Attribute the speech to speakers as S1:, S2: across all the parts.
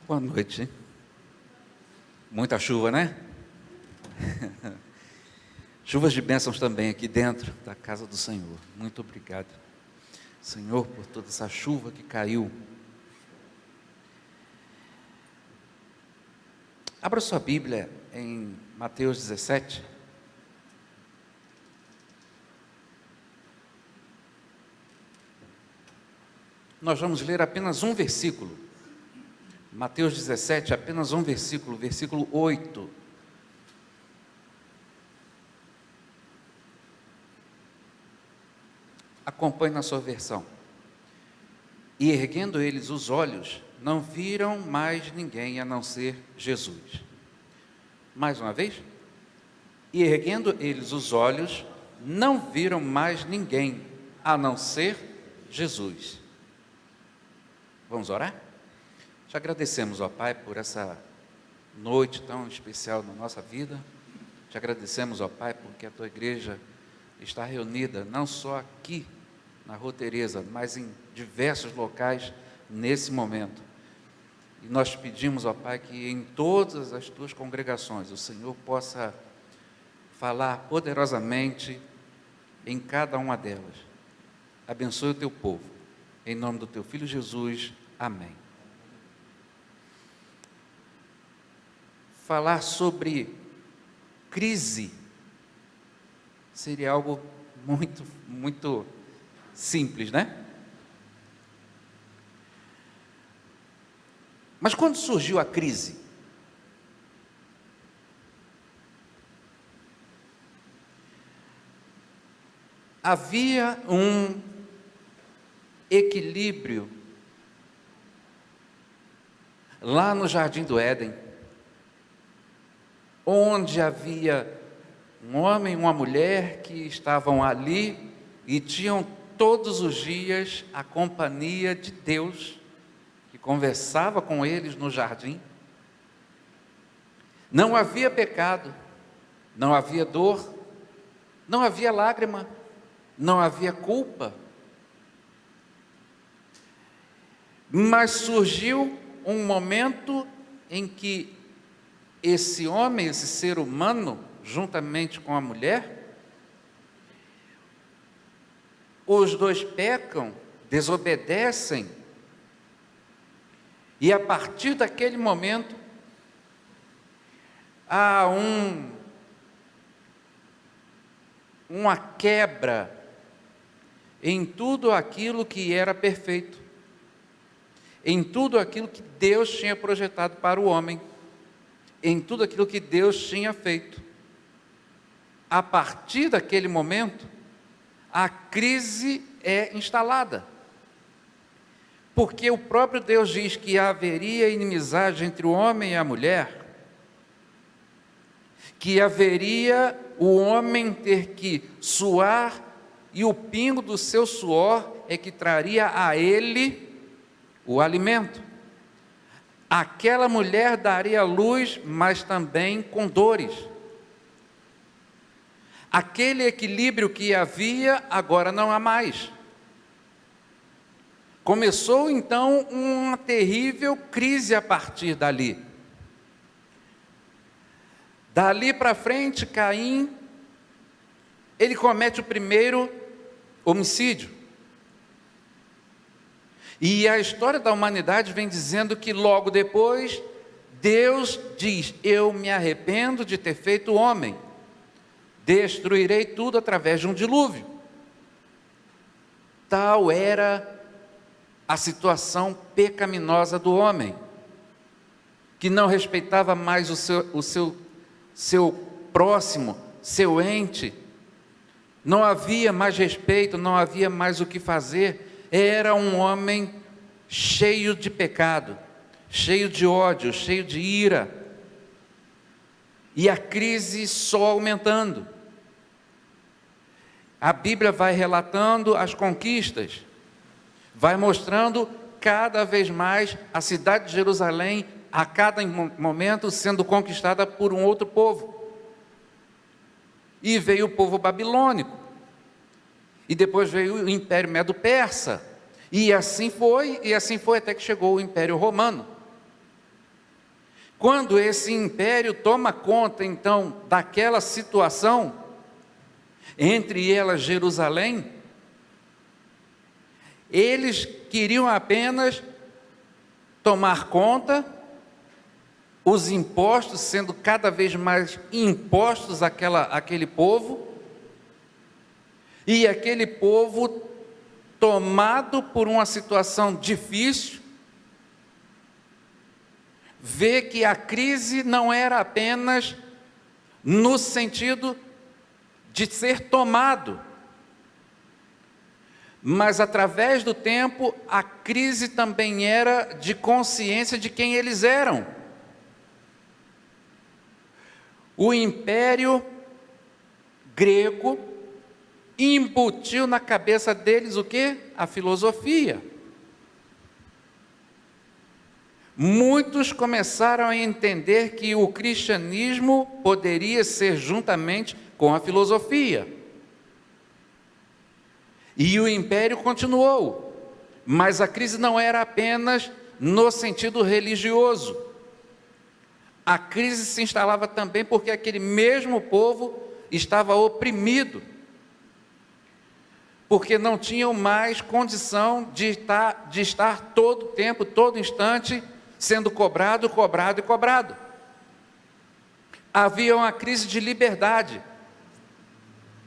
S1: Boa noite. Muita chuva, né? Chuvas de bênçãos também aqui dentro da casa do Senhor. Muito obrigado, Senhor, por toda essa chuva que caiu. Abra sua Bíblia em Mateus 17. Nós vamos ler apenas um versículo. Mateus 17, apenas um versículo, versículo 8. Acompanhe na sua versão. E erguendo eles os olhos, não viram mais ninguém a não ser Jesus. Mais uma vez. E erguendo eles os olhos, não viram mais ninguém a não ser Jesus. Vamos orar? Te agradecemos, ó Pai, por essa noite tão especial na nossa vida. Te agradecemos, ó Pai, porque a Tua igreja está reunida, não só aqui na Rua Teresa, mas em diversos locais nesse momento. E nós te pedimos, ó Pai, que em todas as Tuas congregações o Senhor possa falar poderosamente em cada uma delas. Abençoe o Teu povo. Em nome do Teu Filho Jesus. Amém. Falar sobre crise seria algo muito simples, né? Mas quando surgiu a crise? Havia um equilíbrio lá no Jardim do Éden, onde havia um homem e uma mulher que estavam ali e tinham todos os dias a companhia de Deus, que conversava com eles no jardim. Não havia pecado, não havia dor, não havia lágrima, não havia culpa. Mas surgiu um momento em que esse homem, esse ser humano, juntamente com a mulher, os dois pecam, desobedecem, e a partir daquele momento, há uma quebra em tudo aquilo que era perfeito, em tudo aquilo que Deus tinha projetado para o homem, em tudo aquilo que Deus tinha feito. A partir daquele momento, a crise é instalada, porque o próprio Deus diz que haveria inimizade entre o homem e a mulher, que haveria o homem ter que suar, e o pingo do seu suor é que traria a ele o alimento. Aquela mulher daria luz, mas também com dores. Aquele equilíbrio que havia, agora não há mais. Começou então uma terrível crise a partir dali. Dali para frente, Caim, ele comete o primeiro homicídio. E a história da humanidade vem dizendo que logo depois, Deus diz: eu me arrependo de ter feito o homem, destruirei tudo através de um dilúvio. Tal era a situação pecaminosa do homem, que não respeitava mais o seu próximo, seu ente. Não havia mais respeito, não havia mais o que fazer. Era um homem cheio de pecado, cheio de ódio, cheio de ira, e a crise só aumentando. A Bíblia vai relatando as conquistas, vai mostrando cada vez mais a cidade de Jerusalém, a cada momento sendo conquistada por um outro povo. E veio o povo babilônico, e depois veio o Império Medo-Persa, e assim foi até que chegou o Império Romano. Quando esse império toma conta, então, daquela situação, entre elas Jerusalém, eles queriam apenas tomar conta, os impostos sendo cada vez mais impostos àquele povo, e aquele povo tomado por uma situação difícil, vê que a crise não era apenas no sentido de ser tomado, mas através do tempo a crise também era de consciência de quem eles eram. O império grego embutiu na cabeça deles o quê? A filosofia. Muitos começaram a entender que o cristianismo poderia ser juntamente com a filosofia. E o império continuou, mas a crise não era apenas no sentido religioso. A crise se instalava também porque aquele mesmo povo estava oprimido, porque não tinham mais condição de estar todo tempo, todo instante, sendo cobrado. Havia uma crise de liberdade.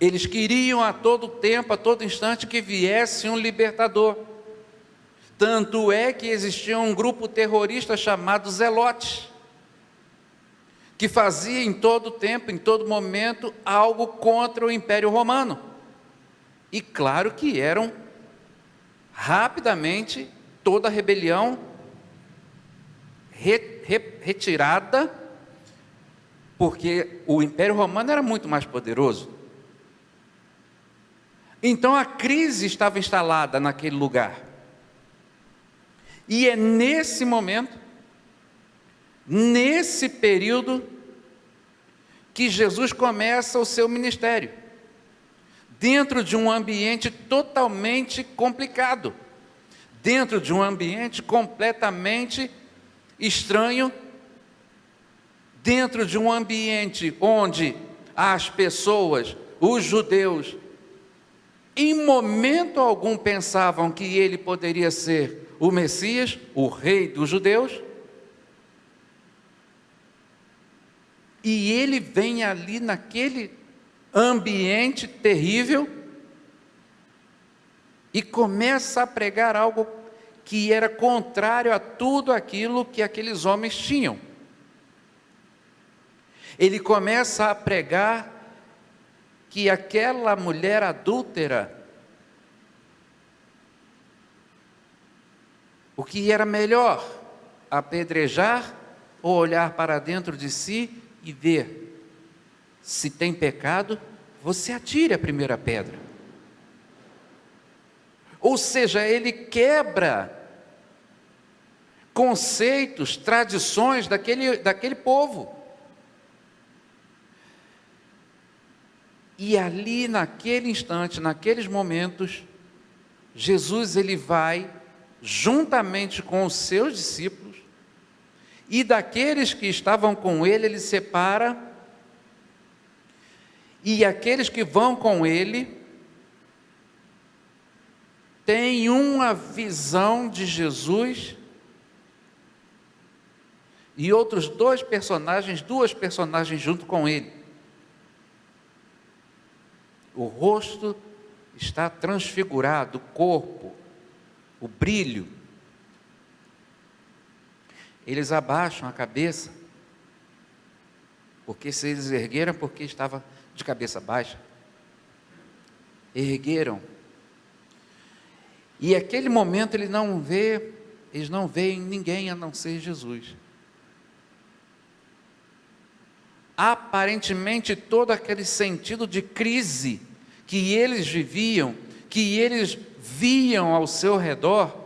S1: Eles queriam a todo tempo, a todo instante, que viesse um libertador. Tanto é que existia um grupo terrorista chamado Zelotes, que fazia em todo tempo, em todo momento, algo contra o Império Romano. E claro que eram, rapidamente, toda a rebelião retirada, porque o Império Romano era muito mais poderoso. Então a crise estava instalada naquele lugar. E é nesse momento, nesse período, que Jesus começa o seu ministério, dentro de um ambiente totalmente complicado, dentro de um ambiente completamente estranho, dentro de um ambiente onde as pessoas, os judeus, em momento algum pensavam que ele poderia ser o Messias, o rei dos judeus, e ele vem ali naquele ambiente terrível e começa a pregar algo que era contrário a tudo aquilo que aqueles homens tinham. Ele começa a pregar que aquela mulher adúltera, o que era melhor, apedrejar ou olhar para dentro de si e ver se tem pecado, você atire a primeira pedra. Ou seja, ele quebra conceitos, tradições daquele povo. E ali, naquele instante, naqueles momentos, Jesus ele vai, juntamente com os seus discípulos, e daqueles que estavam com ele separa, e aqueles que vão com ele, têm uma visão de Jesus, e outros duas personagens junto com ele. O rosto está transfigurado, o corpo, o brilho. Eles abaixam a cabeça, porque se eles ergueram, porque estava de cabeça baixa. Ergueram. E aquele momento eles não veem ninguém a não ser Jesus. Aparentemente todo aquele sentido de crise que eles viviam, que eles viam ao seu redor,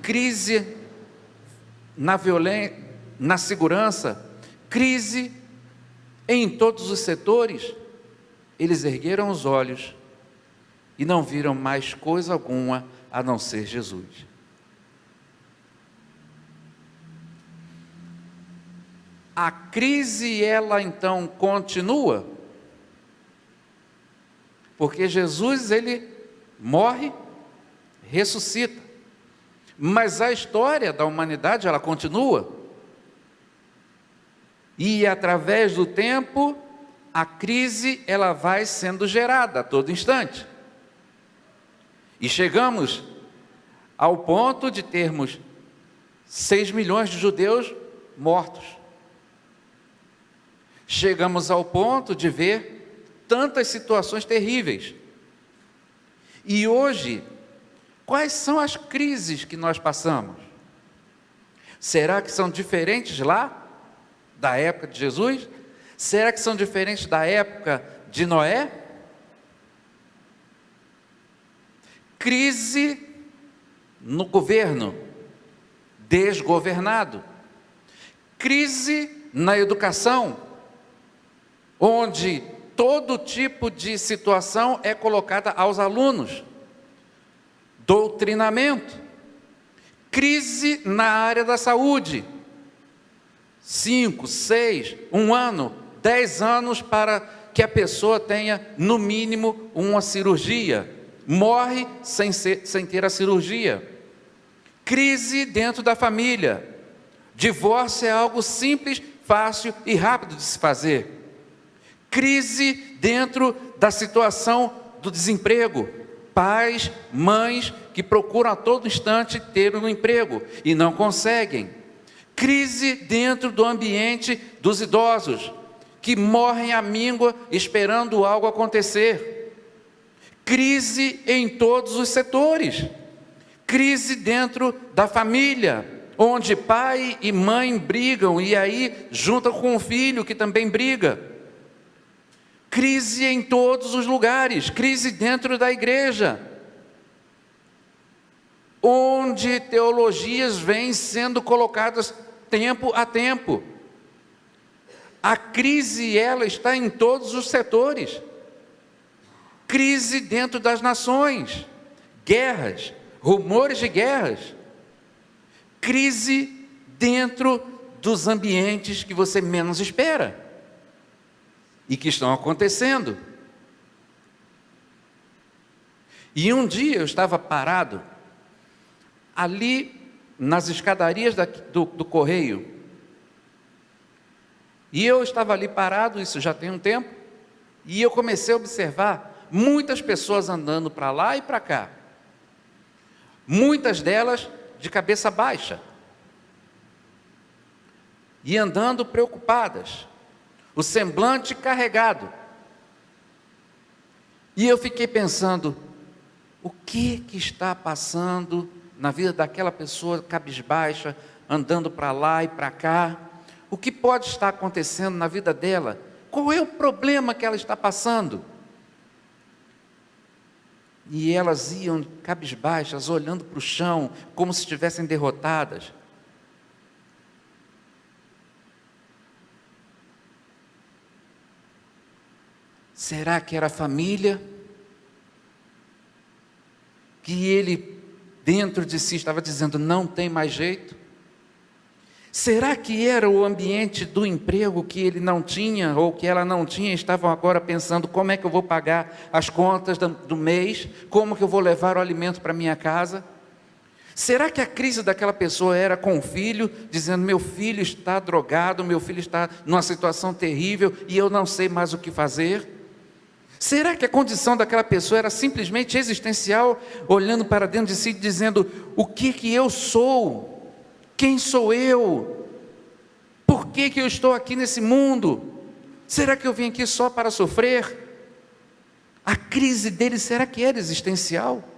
S1: crise na violência, na segurança, crise em todos os setores, eles ergueram os olhos e não viram mais coisa alguma a não ser Jesus. a crise, ela então continua, porque Jesus, ele morre, ressuscita, mas a história da humanidade, ela continua, e através do tempo, a crise, ela vai sendo gerada a todo instante, e chegamos ao ponto de termos 6 milhões de judeus mortos. Chegamos ao ponto de ver tantas situações terríveis. E hoje, quais são as crises que nós passamos? Será que são diferentes lá, da época de Jesus? Será que são diferentes da época de Noé? Crise no governo, desgovernado. Crise na educação, onde todo tipo de situação é colocada aos alunos. Doutrinamento. Crise na área da saúde. 5, 6, 1 ano, 10 anos para que a pessoa tenha, no mínimo, uma cirurgia. Morre sem ter a cirurgia. Crise dentro da família. Divórcio é algo simples, fácil e rápido de se fazer. Crise dentro da situação do desemprego. Pais, mães que procuram a todo instante ter um emprego e não conseguem. Crise dentro do ambiente dos idosos, que morrem à míngua esperando algo acontecer. Crise em todos os setores. Crise dentro da família, onde pai e mãe brigam e aí juntam com o filho que também briga. Crise em todos os lugares, crise dentro da igreja, onde teologias vêm sendo colocadas tempo a tempo. A crise, ela está em todos os setores. Crise dentro das nações, guerras, rumores de guerras. Crise dentro dos ambientes que você menos espera e que estão acontecendo. E um dia eu estava parado ali nas escadarias do correio, e eu estava ali parado, isso já tem um tempo, e eu comecei a observar muitas pessoas andando para lá e para cá, muitas delas de cabeça baixa, e andando preocupadas, o semblante carregado. E eu fiquei pensando, o que está passando na vida daquela pessoa cabisbaixa, andando para lá e para cá? O que pode estar acontecendo na vida dela? Qual é o problema que ela está passando? E elas iam cabisbaixas, olhando para o chão, como se estivessem derrotadas. Será que era a família? Que ele, dentro de si, estava dizendo, não tem mais jeito? Será que era o ambiente do emprego que ele não tinha, ou que ela não tinha, e estavam agora pensando, como é que eu vou pagar as contas do mês? Como que eu vou levar o alimento para minha casa? Será que a crise daquela pessoa era com o filho, dizendo, meu filho está drogado, meu filho está numa situação terrível, e eu não sei mais o que fazer? Será que a condição daquela pessoa era simplesmente existencial, olhando para dentro de si, dizendo, o que eu sou? Quem sou eu? Por que eu estou aqui nesse mundo? Será que eu vim aqui só para sofrer? A crise dele, será que era existencial?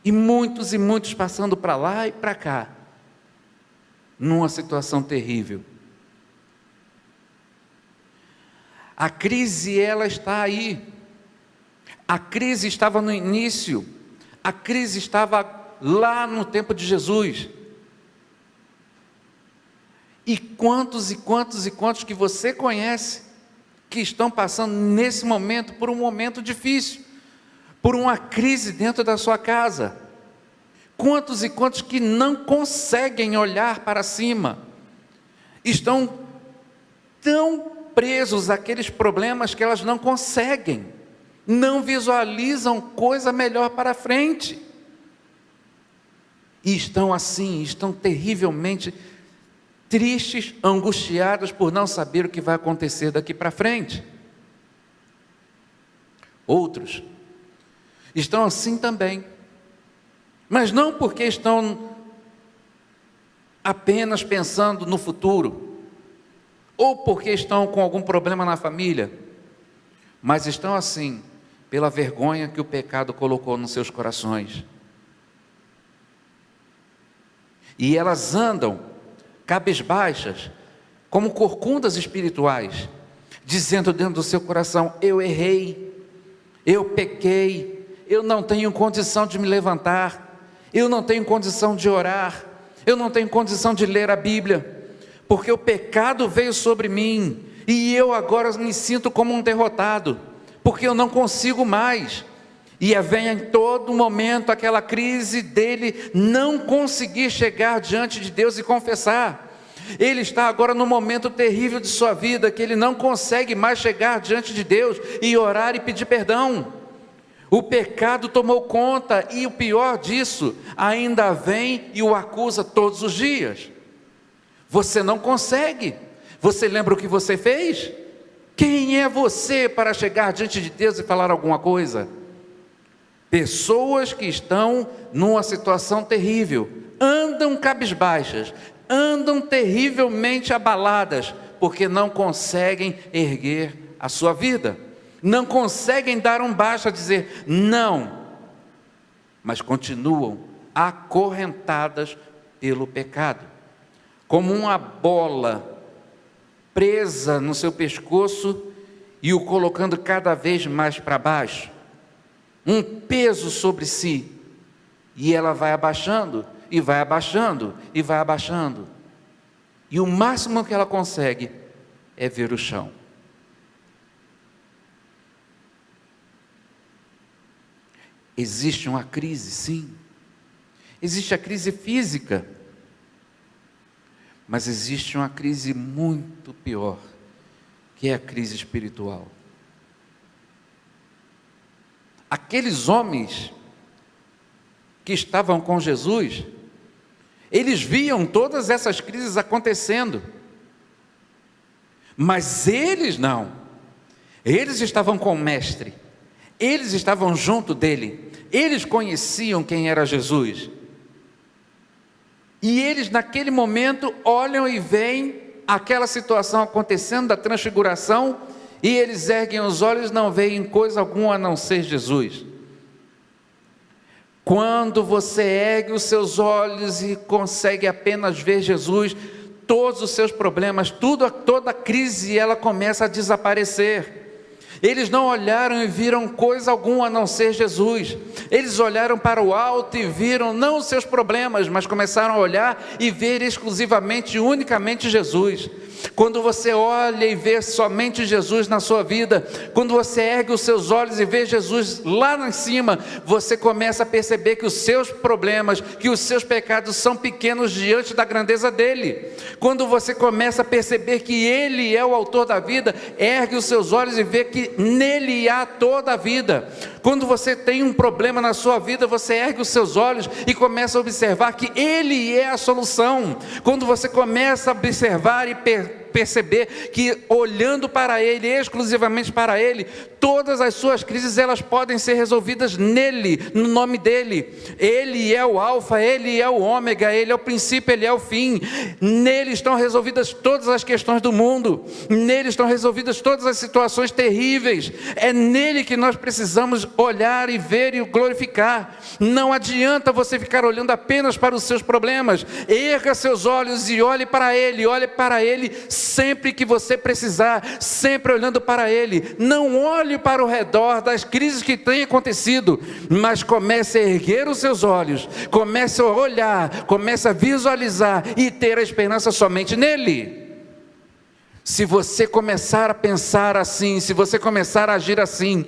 S1: E muitos passando para lá e para cá, numa situação terrível. A crise, ela está aí. A crise estava no início. A crise estava lá no tempo de Jesus. E quantos que você conhece que estão passando nesse momento por um momento difícil, por uma crise dentro da sua casa? Quantos que não conseguem olhar para cima, estão tão presos àqueles problemas que elas não conseguem, não visualizam coisa melhor para frente. E estão assim, estão terrivelmente tristes, angustiadas por não saber o que vai acontecer daqui para frente. Outros estão assim também, mas não porque estão apenas pensando no futuro, ou porque estão com algum problema na família, mas estão assim pela vergonha que o pecado colocou nos seus corações. E elas andam cabisbaixas, como corcundas espirituais, dizendo dentro do seu coração: eu errei, eu pequei, eu não tenho condição de me levantar, eu não tenho condição de orar, eu não tenho condição de ler a Bíblia, porque o pecado veio sobre mim, e eu agora me sinto como um derrotado, porque eu não consigo mais. E vem em todo momento aquela crise dele não conseguir chegar diante de Deus e confessar. Ele está agora num momento terrível de sua vida, que ele não consegue mais chegar diante de Deus e orar e pedir perdão. O pecado tomou conta, e o pior disso, ainda vem e o acusa todos os dias. Você não consegue. Você lembra o que você fez? Quem é você para chegar diante de Deus e falar alguma coisa? Pessoas que estão numa situação terrível, andam cabisbaixas, andam terrivelmente abaladas, porque não conseguem erguer a sua vida, não conseguem dar um basta, dizer não, mas continuam acorrentadas pelo pecado, como uma bola presa no seu pescoço e o colocando cada vez mais para baixo, um peso sobre si, e ela vai abaixando, e vai abaixando, e vai abaixando, e o máximo que ela consegue é ver o chão. Existe uma crise, sim, existe a crise física, mas existe uma crise muito pior, que é a crise espiritual. Aqueles homens que estavam com Jesus, eles viam todas essas crises acontecendo, mas eles não. Eles estavam com o mestre, eles estavam junto dele, eles conheciam quem era Jesus, e eles naquele momento olham e veem aquela situação acontecendo da transfiguração, e eles erguem os olhos e não veem coisa alguma a não ser Jesus. Quando você ergue os seus olhos e consegue apenas ver Jesus, todos os seus problemas, toda a crise, ela começa a desaparecer. Eles não olharam e viram coisa alguma a não ser Jesus. Eles olharam para o alto e viram não os seus problemas, mas começaram a olhar e ver exclusivamente e unicamente Jesus. Quando você olha e vê somente Jesus na sua vida, quando você ergue os seus olhos e vê Jesus lá em cima, você começa a perceber que os seus problemas, que os seus pecados são pequenos diante da grandeza dele. Quando você começa a perceber que ele é o autor da vida, ergue os seus olhos e vê que nele há toda a vida. Quando você tem um problema na sua vida, você ergue os seus olhos e começa a observar que ele é a solução. Quando você começa a observar e perceber que olhando para ele, exclusivamente para ele, todas as suas crises elas podem ser resolvidas nele, no nome dele. Ele é o alfa, ele é o ômega, ele é o princípio, ele é o fim. Nele estão resolvidas todas as questões do mundo, nele estão resolvidas todas as situações terríveis. É nele que nós precisamos olhar e ver e o glorificar. Não adianta você ficar olhando apenas para os seus problemas. Erga seus olhos e olhe para ele sempre que você precisar, sempre olhando para ele. Não olhe para o redor das crises que têm acontecido, mas comece a erguer os seus olhos, comece a olhar, comece a visualizar e ter a esperança somente nele. Se você começar a pensar assim, se você começar a agir assim,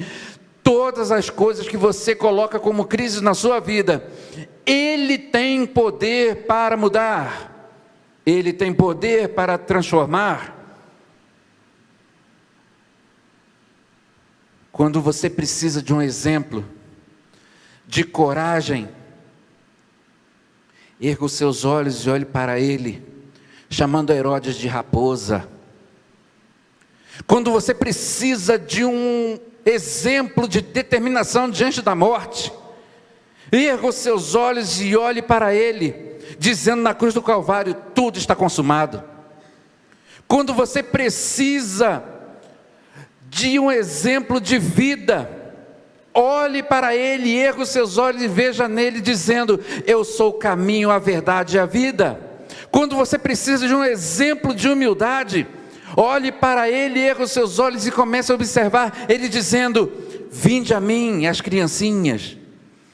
S1: todas as coisas que você coloca como crise na sua vida, ele tem poder para mudar. Ele tem poder para transformar. Quando você precisa de um exemplo de coragem, erga os seus olhos e olhe para ele, chamando Herodes de raposa. Quando você precisa de um exemplo de determinação diante da morte, erga os seus olhos e olhe para ele, dizendo na cruz do Calvário: tudo está consumado. Quando você precisa de um exemplo de vida, olhe para ele, erga os seus olhos e veja nele, dizendo: eu sou o caminho, a verdade e a vida. Quando você precisa de um exemplo de humildade, olhe para ele, erga os seus olhos e comece a observar ele dizendo: vinde a mim, as criancinhas.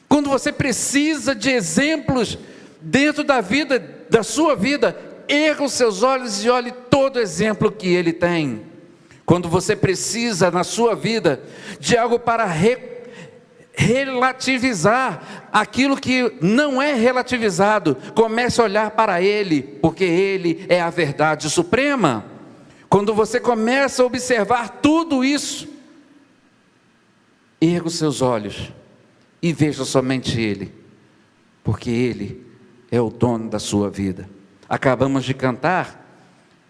S1: Quando você precisa de exemplos dentro da vida, da sua vida, erga os seus olhos e olhe todo o exemplo que ele tem. Quando você precisa na sua vida de algo para relativizar aquilo que não é relativizado, comece a olhar para ele, porque ele é a verdade suprema. Quando você começa a observar tudo isso, erga os seus olhos e veja somente ele, porque ele é o dono da sua vida. Acabamos de cantar: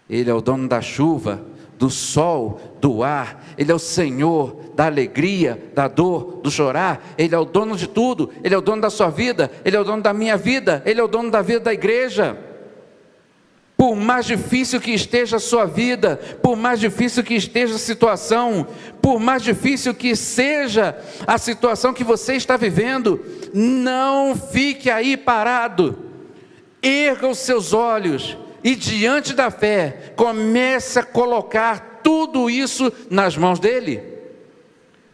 S1: ele é o dono da chuva, do sol, do ar. Ele é o Senhor da alegria, da dor, do chorar. Ele é o dono de tudo. Ele é o dono da sua vida, ele é o dono da minha vida, ele é o dono da vida da igreja. Por mais difícil que esteja a sua vida, por mais difícil que esteja a situação, por mais difícil que seja a situação que você está vivendo, não fique aí parado. Erga os seus olhos e, diante da fé, comece a colocar tudo isso nas mãos dele.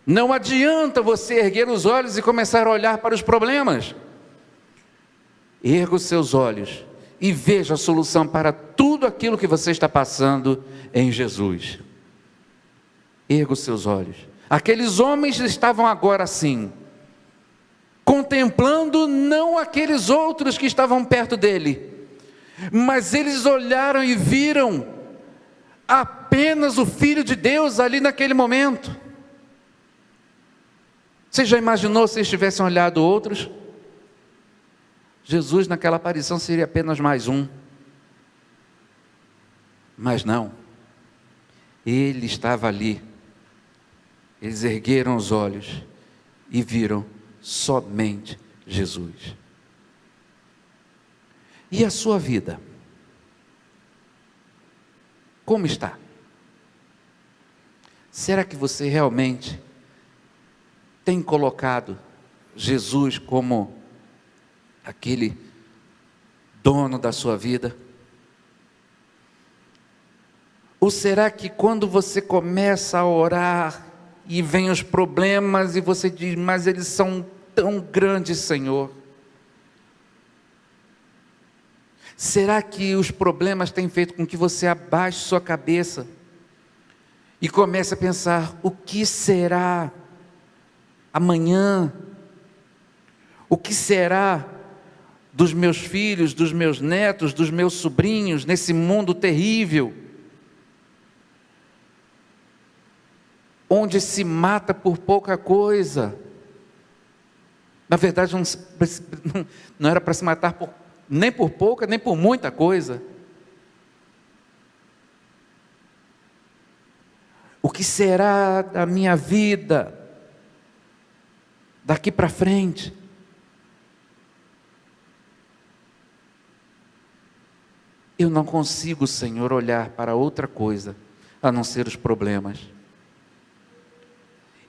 S1: Não adianta você erguer os olhos e começar a olhar para os problemas. Erga os seus olhos e veja a solução para tudo aquilo que você está passando em Jesus. Erga os seus olhos. Aqueles homens estavam agora assim, contemplando não aqueles outros que estavam perto dele, mas eles olharam e viram apenas o Filho de Deus ali naquele momento. Você já imaginou se eles tivessem olhado outros? Jesus naquela aparição seria apenas mais um. Mas não, ele estava ali. Eles ergueram os olhos e viram somente Jesus. E a sua vida? Como está? Será que você realmente tem colocado Jesus como aquele dono da sua vida? Ou será que quando você começa a orar e vem os problemas e você diz: mas eles são tão grandes, Senhor? Será que os problemas têm feito com que você abaixe sua cabeça e comece a pensar: o que será amanhã? O que será dos meus filhos, dos meus netos, dos meus sobrinhos, nesse mundo terrível, onde se mata por pouca coisa? Na verdade, não era para se matar nem por pouca, nem por muita coisa. O que será da minha vida daqui para frente? Eu não consigo, Senhor, olhar para outra coisa a não ser os problemas.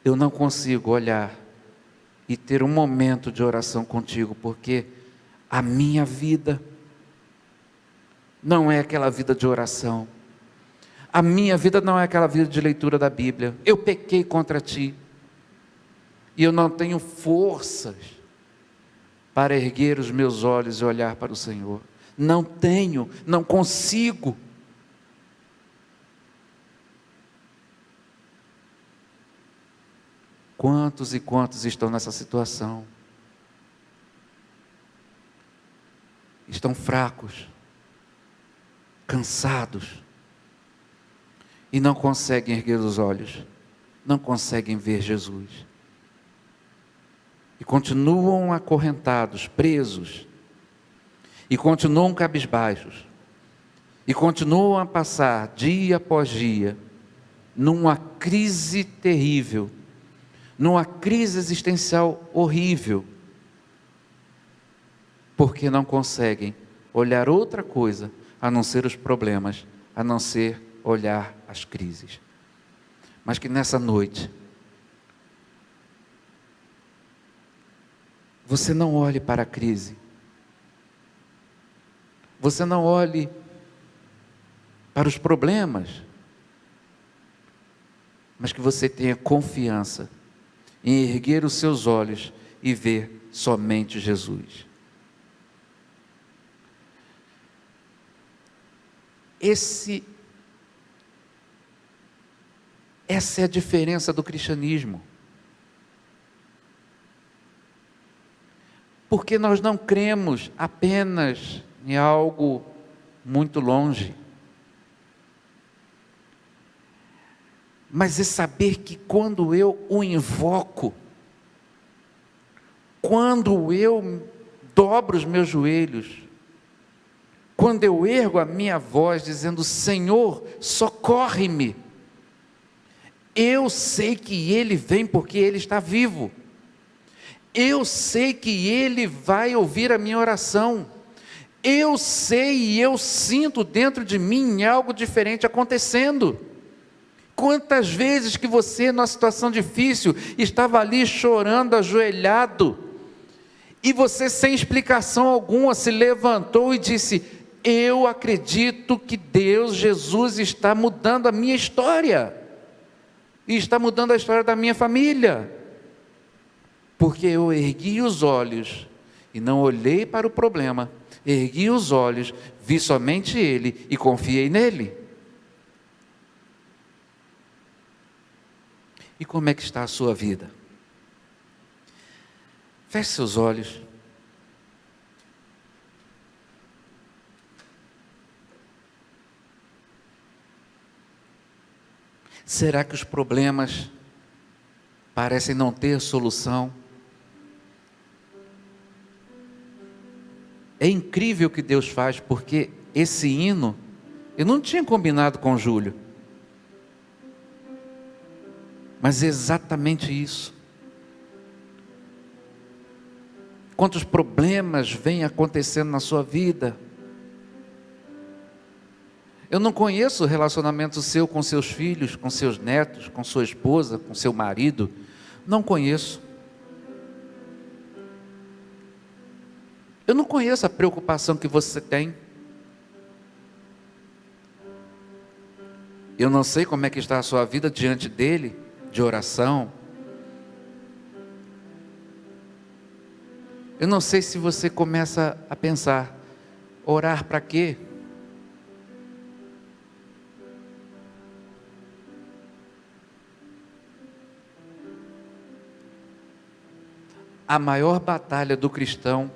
S1: Eu não consigo olhar e ter um momento de oração contigo, porque a minha vida não é aquela vida de oração. A minha vida não é aquela vida de leitura da Bíblia. Eu pequei contra ti e eu não tenho forças para erguer os meus olhos e olhar para o Senhor. Não tenho, não consigo. Quantos e quantos estão nessa situação? Estão fracos, cansados, e não conseguem erguer os olhos. não conseguem ver Jesus. E continuam acorrentados, presos, e continuam cabisbaixos, e continuam a passar dia após dia, numa crise terrível, numa crise existencial horrível, porque não conseguem olhar outra coisa a não ser os problemas, a não ser olhar as crises. Mas que nessa noite, você não olhe para a crise, você não olhe para os problemas, mas que você tenha confiança em erguer os seus olhos e ver somente Jesus. Essa é a diferença do cristianismo. Porque nós não cremos apenas em algo muito longe, mas é saber que quando eu o invoco, quando eu dobro os meus joelhos, quando eu ergo a minha voz dizendo: Senhor, socorre-me, eu sei que Ele vem porque Ele está vivo, eu sei que Ele vai ouvir a minha oração, eu sei e eu sinto dentro de mim algo diferente acontecendo. Quantas vezes que você, numa situação difícil, estava ali chorando, ajoelhado, e você, sem explicação alguma, se levantou e disse: eu acredito que Deus, Jesus, está mudando a minha história, e está mudando a história da minha família, porque eu ergui os olhos, e não olhei para o problema, ergui os olhos, vi somente Ele, e confiei nele. E como é que está a sua vida? Feche seus olhos. Será que os problemas parecem não ter solução? É incrível o que Deus faz, porque esse hino, eu não tinha combinado com o Júlio, mas é exatamente isso. Quantos problemas vêm acontecendo na sua vida? Eu não conheço o relacionamento seu com seus filhos, com seus netos, com sua esposa, com seu marido. Não conheço. Eu não conheço a preocupação que você tem. Eu não sei como é que está a sua vida diante dele, de oração. Eu não sei se você começa a pensar: orar para quê? A maior batalha do cristão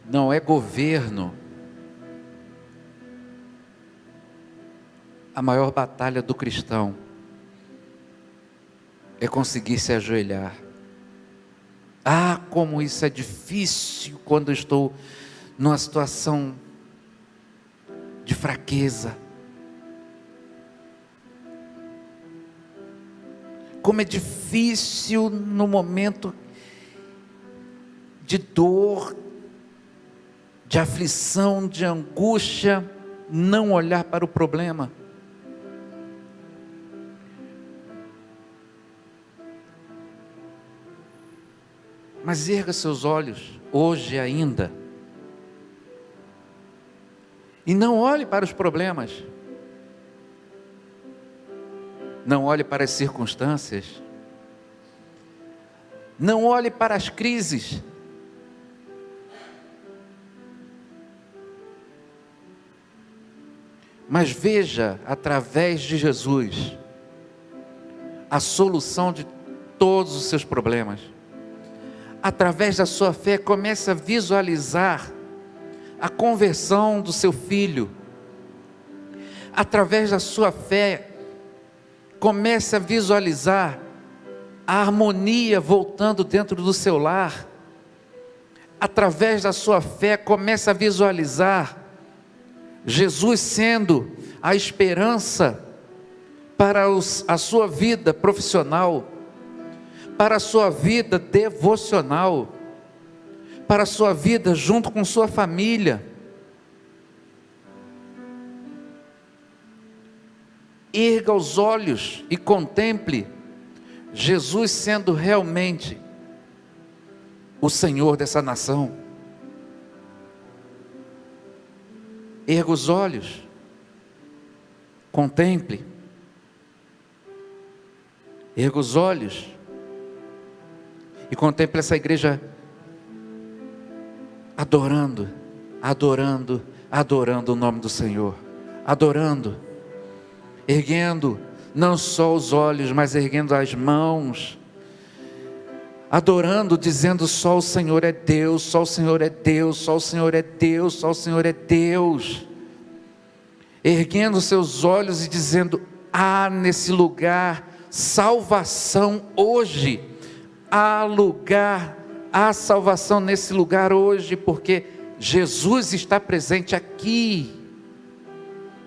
S1: não é governo. A maior batalha do cristão é conseguir se ajoelhar. Ah, como isso é difícil quando eu estou numa situação de fraqueza. Como é difícil no momento de dor, de aflição, de angústia, não olhar para o problema. Mas erga seus olhos, hoje ainda, e não olhe para os problemas, não olhe para as circunstâncias, não olhe para as crises, mas veja através de Jesus a solução de todos os seus problemas. Através da sua fé, comece a visualizar a conversão do seu filho. Através da sua fé, Comece a visualizar a harmonia voltando dentro do seu lar. Através da sua fé, comece a visualizar Jesus sendo a esperança para a sua vida profissional, para a sua vida devocional, para a sua vida junto com sua família. Erga os olhos e contemple Jesus sendo realmente o Senhor dessa nação. Erga os olhos, contemple, erga os olhos e contemple essa igreja adorando, adorando, adorando o nome do Senhor, adorando, erguendo não só os olhos, mas erguendo as mãos, adorando, dizendo: só o Senhor é Deus, só o Senhor é Deus, só o Senhor é Deus, só o Senhor é Deus. Erguendo seus olhos e dizendo: há nesse lugar salvação hoje, há lugar, há salvação nesse lugar hoje, porque Jesus está presente aqui.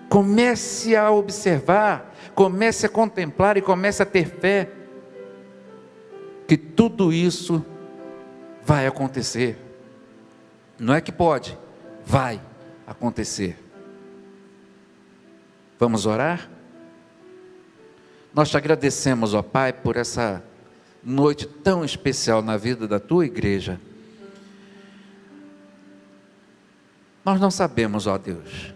S1: Comece a observar, comece a contemplar e comece a ter fé que tudo isso vai acontecer. Não é que pode, vai acontecer. Vamos orar? Nós te agradecemos, ó Pai, por essa noite tão especial na vida da tua igreja. Nós não sabemos, ó Deus,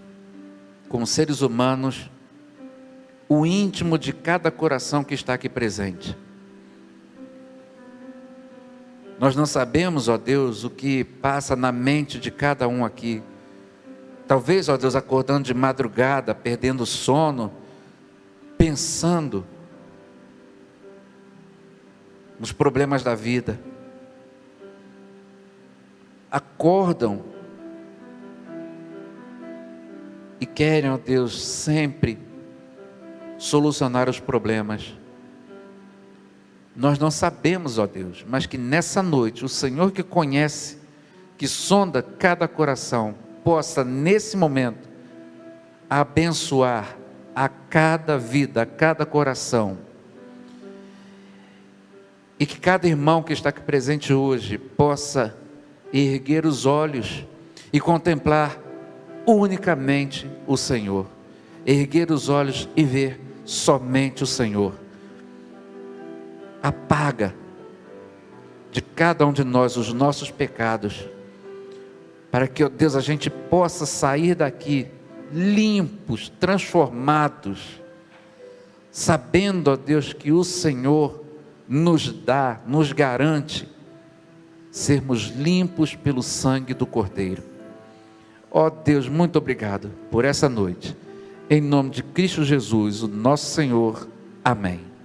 S1: como seres humanos, o íntimo de cada coração que está aqui presente. Nós não sabemos, ó Deus, o que passa na mente de cada um aqui. Talvez, ó Deus, acordando de madrugada, perdendo o sono, pensando nos problemas da vida. Acordam e querem, ó Deus, sempre solucionar os problemas. Nós não sabemos, ó Deus, mas que nessa noite o Senhor que conhece, que sonda cada coração, possa nesse momento abençoar a cada vida, a cada coração. E que cada irmão que está aqui presente hoje possa erguer os olhos e contemplar unicamente o Senhor. Erguer os olhos e ver somente o Senhor. Apaga de cada um de nós os nossos pecados, para que, ó Deus, a gente possa sair daqui limpos, transformados, sabendo, ó Deus, que o Senhor nos dá, nos garante sermos limpos pelo sangue do Cordeiro. Ó Deus, muito obrigado por essa noite. Em nome de Cristo Jesus, o nosso Senhor. Amém.